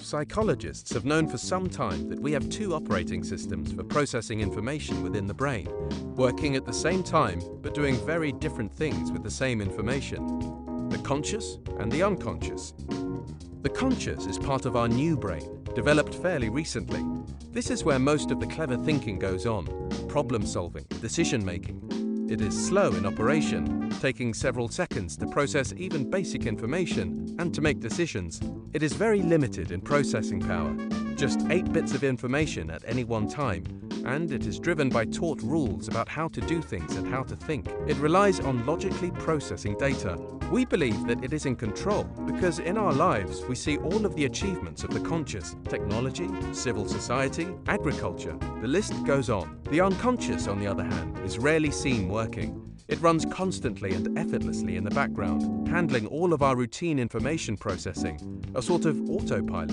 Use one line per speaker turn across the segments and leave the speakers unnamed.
Psychologists have known for some time that we have two operating systems for processing information within the brain, working at the same time but doing very different things with the same information: the conscious and the unconscious. The conscious is part of our new brain, developed fairly recently. This is where most of the clever thinking goes on: problem solving, decision making. It is slow in operation, taking several seconds to process even basic information and to make decisions. It is very limited in processing power, just 8 bits of information at any one time, and it is driven by taught rules about how to do things and how to think. It relies on logically processing data. We believe that it is in control because in our lives we see all of the achievements of the conscious: technology, civil society, agriculture. The list goes on. The unconscious, on the other hand, is rarely seen working. It runs constantly and effortlessly in the background, handling all of our routine information processing, a sort of autopilot.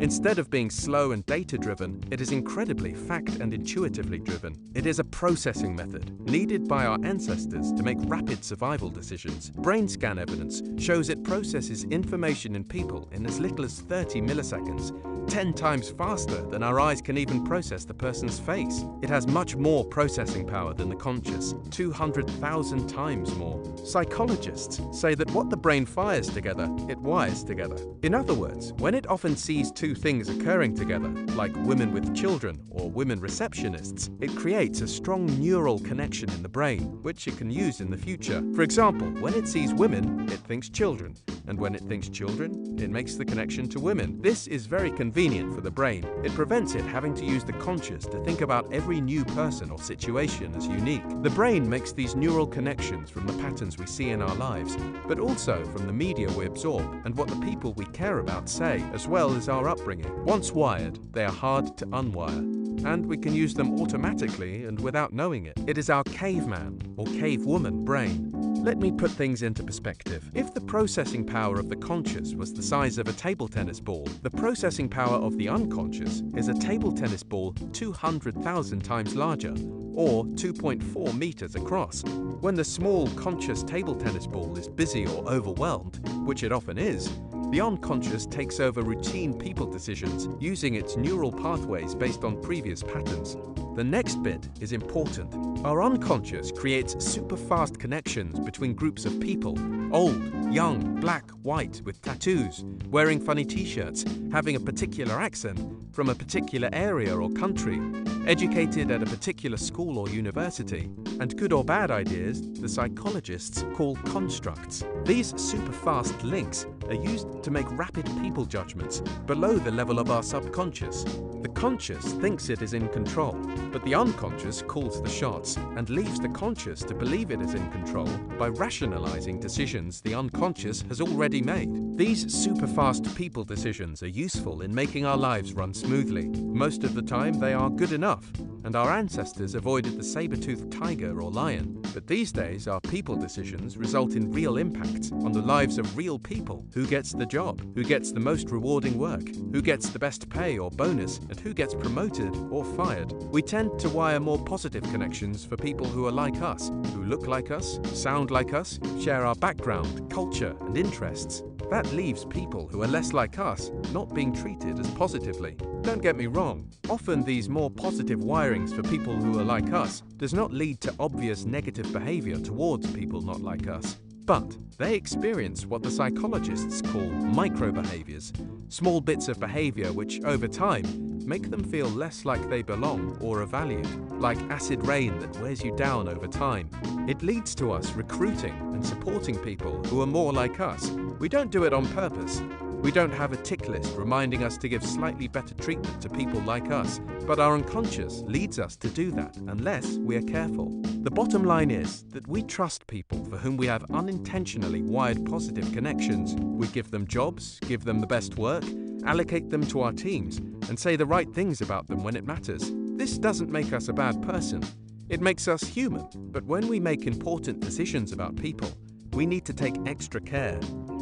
Instead of being slow and data-driven, it is incredibly fact and intuitively driven. It is a processing method needed by our ancestors to make rapid survival decisions. Brain scan evidence shows it processes information in people in as little as 30 milliseconds, 10 times faster than our eyes can even process the person's face. It has much more processing power than the conscious, 200,000 times more. Psychologists say that what the brain fires together, it wires together. In other words, when it often sees two things occurring together, like women with children or women receptionists, it creates a strong neural connection in the brain, which it can use in the future. For example, when it sees women, it thinks children, and when it thinks children, it makes the connection to women. This is very convenient for the brain. It prevents it having to use the conscious to think about every new person or situation as unique. The brain makes these neural connections from the patterns we see in our lives, but also from the media we absorb and what the people we care about say, as well as our upbringing. Once wired, they are hard to unwire, and we can use them automatically and without knowing it. It is our caveman or cavewoman brain. Let me put things into perspective. If the processing power of the conscious was the size of a table tennis ball, the processing power of the unconscious is a table tennis ball 200,000 times larger, or 2.4 meters across. When the small conscious table tennis ball is busy or overwhelmed, which it often is, the unconscious takes over routine people decisions using its neural pathways based on previous patterns. The next bit is important. Our unconscious creates super fast connections between groups of people: old, young, black, white, with tattoos, wearing funny t-shirts, having a particular accent, from a particular area or country, educated at a particular school or university, and good or bad ideas the psychologists call constructs. These super fast links are used to make rapid people judgments below the level of our subconscious. The conscious thinks it is in control, but the unconscious calls the shots and leaves the conscious to believe it is in control by rationalizing decisions the unconscious has already made. These super fast people decisions are useful in making our lives run smoothly. Most of the time they are good enough, and our ancestors avoided the saber-toothed tiger or lion. But these days our people decisions result in real impacts on the lives of real people. Who gets the job? Who gets the most rewarding work? Who gets the best pay or bonus? And who gets promoted or fired? We tend to wire more positive connections for people who are like us, who look like us, sound like us, share our background, culture, and interests. That leaves people who are less like us not being treated as positively. Don't get me wrong, often these more positive wirings for people who are like us does not lead to obvious negative behavior towards people not like us. But they experience what the psychologists call micro-behaviors, small bits of behavior which, over time, make them feel less like they belong or are valued, like acid rain that wears you down over time. It leads to us recruiting and supporting people who are more like us. We don't do it on purpose. We don't have a tick list reminding us to give slightly better treatment to people like us, but our unconscious leads us to do that unless we are careful. The bottom line is that we trust people for whom we have unintentionally wired positive connections. We give them jobs, give them the best work, allocate them to our teams, and say the right things about them when it matters. This doesn't make us a bad person. It makes us human, but when we make important decisions about people, we need to take extra care.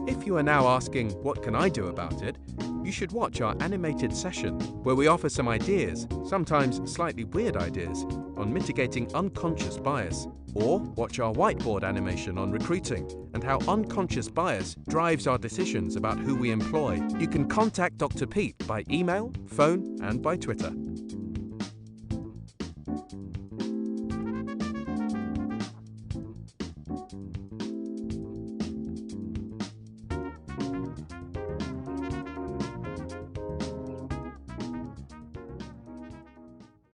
If you are now asking, what can I do about it? you should watch our animated session where we offer some ideas, sometimes slightly weird ideas, on mitigating unconscious bias. Or watch our whiteboard animation on recruiting and how unconscious bias drives our decisions about who we employ. You can contact Dr. Pete by email, phone, and by Twitter.